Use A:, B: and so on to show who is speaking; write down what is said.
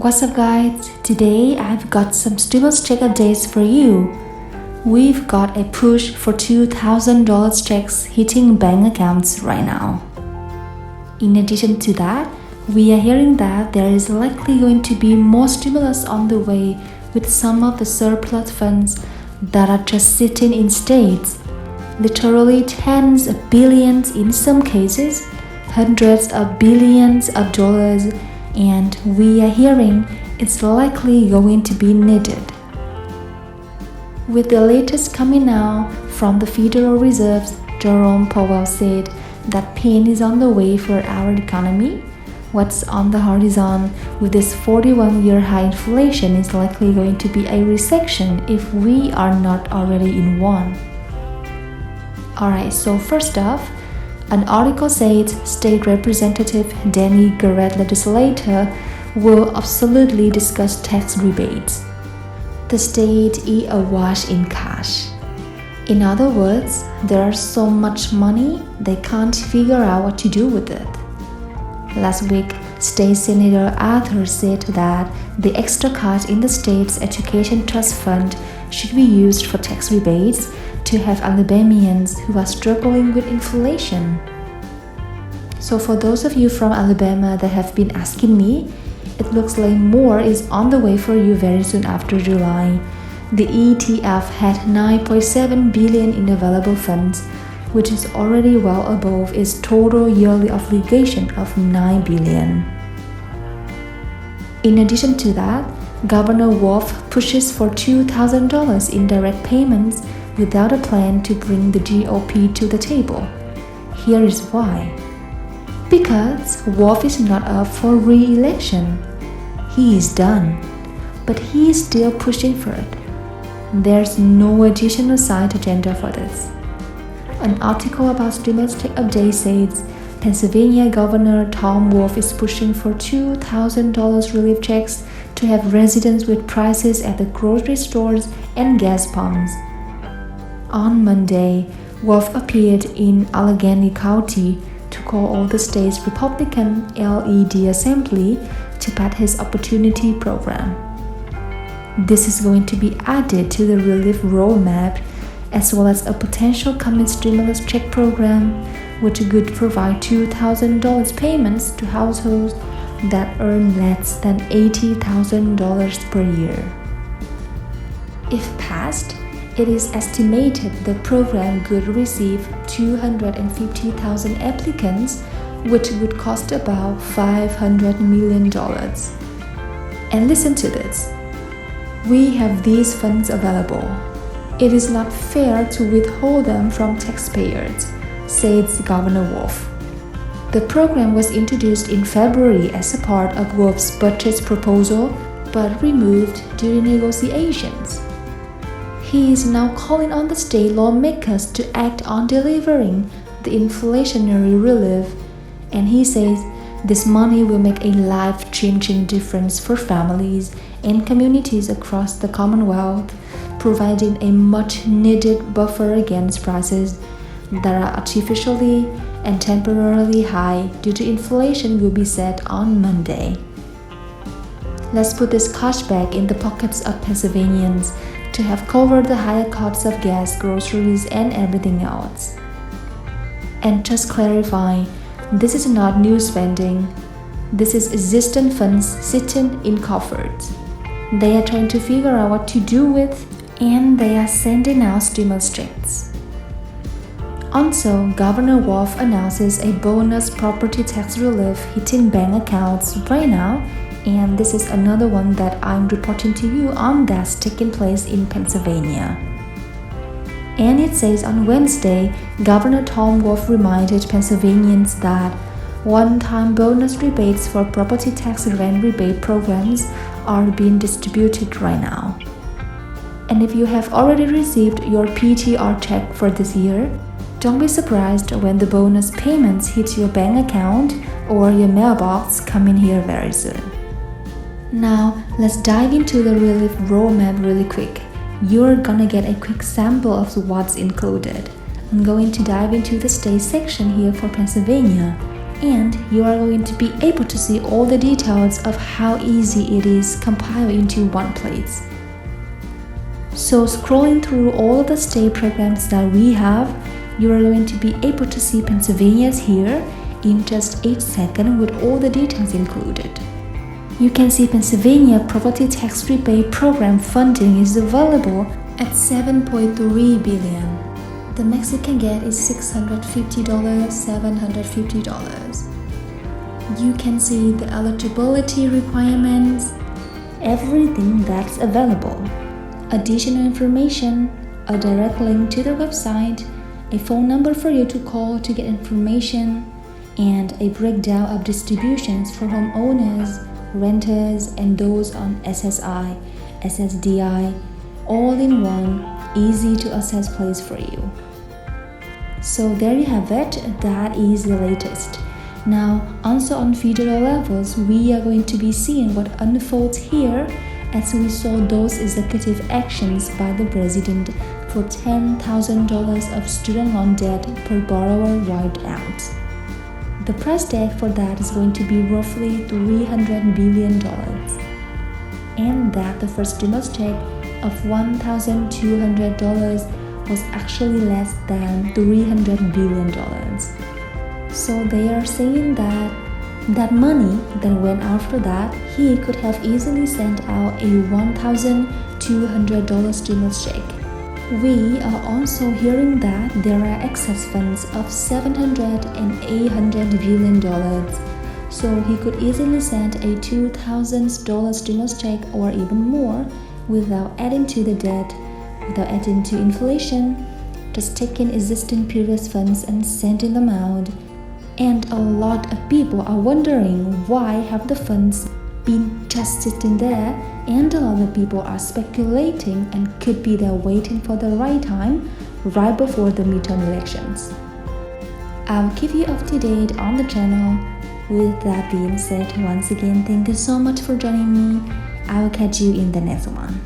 A: What's up guys? Today I've got some stimulus check updates for you. We've got a push for $2,000 checks hitting bank accounts right now. In addition to that, we are hearing that there is likely going to be more stimulus on the way with some of the surplus funds that are just sitting in states. Literally tens of billions in some cases, hundreds of billions of dollars, and we are hearing it's likely going to be needed. With the latest coming out from the Federal Reserve's Jerome Powell said that pain is on the way for our economy. What's on the horizon with this 41-year high inflation is likely going to be a recession if we are not already in one. Alright, so first off, an article says State Representative Danny Garrett legislator will absolutely discuss tax rebates. The state is awash in cash. In other words, there's so much money they can't figure out what to do with it. Last week, State Senator Arthur said that the extra cut in the state's education trust fund should be used for tax rebates to help Alabamians who are struggling with inflation. So for those of you from Alabama that have been asking me, it looks like more is on the way for you very soon after July. The ETF had $9.7 billion in available funds, which is already well above its total yearly obligation of $9 billion. In addition to that, Governor Wolf pushes for $2,000 in direct payments without a plan to bring the GOP to the table. Here is why. Because Wolf is not up for re-election. He is done, but he is still pushing for it. There's no additional side agenda for this. An article about stimulus check update says Pennsylvania Governor Tom Wolf is pushing for $2,000 relief checks to help residents with prices at the grocery stores and gas pumps. On Monday, Wolf appeared in Allegheny County to call all the state's Republican LED Assembly to pass his Opportunity Program. This is going to be added to the relief roadmap, as well as a potential coming stimulus check program, which would provide $2,000 payments to households that earn less than $80,000 per year. If passed, it is estimated the program could receive 250,000 applicants, which would cost about $500 million. And listen to this. We have these funds available. It is not fair to withhold them from taxpayers, says Governor Wolf. The program was introduced in February as a part of Wolf's budget proposal, but removed during negotiations. He is now calling on the state lawmakers to act on delivering the inflationary relief, and he says this money will make a life-changing difference for families and communities across the Commonwealth, providing a much-needed buffer against prices that are artificially and temporarily high due to inflation will be set on Monday. Let's put this cash back in the pockets of Pennsylvanians to have covered the higher costs of gas, groceries, and everything else. And just clarify, this is not new spending. This is existing funds sitting in coffers. They are trying to figure out what to do with, and they are sending out stimulus checks. Also, Governor Wolf announces a bonus property tax relief hitting bank accounts right now, and this is another one that I'm reporting to you on that's taking place in Pennsylvania. And it says on Wednesday, Governor Tom Wolf reminded Pennsylvanians that one-time bonus rebates for property tax rent rebate programs are being distributed right now. And if you have already received your PTR check for this year, don't be surprised when the bonus payments hit your bank account or your mailbox coming here very soon. Now, let's dive into the relief roadmap really quick. You're gonna get a quick sample of what's included. I'm going to dive into the state section here for Pennsylvania. and you are going to be able to see all the details of how easy it is compiled into one place. So scrolling through all of the state programs that we have, you are going to be able to see Pennsylvania's here in just 8 seconds with all the details included. You can see Pennsylvania Property Tax Rebate Program funding is available at $7.3 billion. The max you can get is $650, $750. You can see the eligibility requirements, everything that's available. Additional information, a direct link to the website, a phone number for you to call to get information, and a breakdown of distributions for homeowners, renters, and those on SSI, SSDI, all in one, easy to access place for you. So there you have it, that is the latest. Now, also on federal levels, we are going to be seeing what unfolds here as we saw those executive actions by the president for $10,000 of student loan debt per borrower wiped out. The price tag for that is going to be roughly $300 billion, and that the first stimulus check of $1,200 was actually less than $300 billion. So they are saying that money that went after that, he could have easily sent out a $1,200 stimulus check. We are also hearing that there are excess funds of $700 and $800 billion. So he could easily send a $2,000 stimulus check or even more without adding to the debt, without adding to inflation, just taking existing previous funds and sending them out. And a lot of people are wondering why have the funds been just sitting there, and a lot of people are speculating and could be there waiting for the right time right before the midterm elections. I'll keep you up to date on the channel. With that being said, once again, thank you so much for joining me. I will catch you in the next one.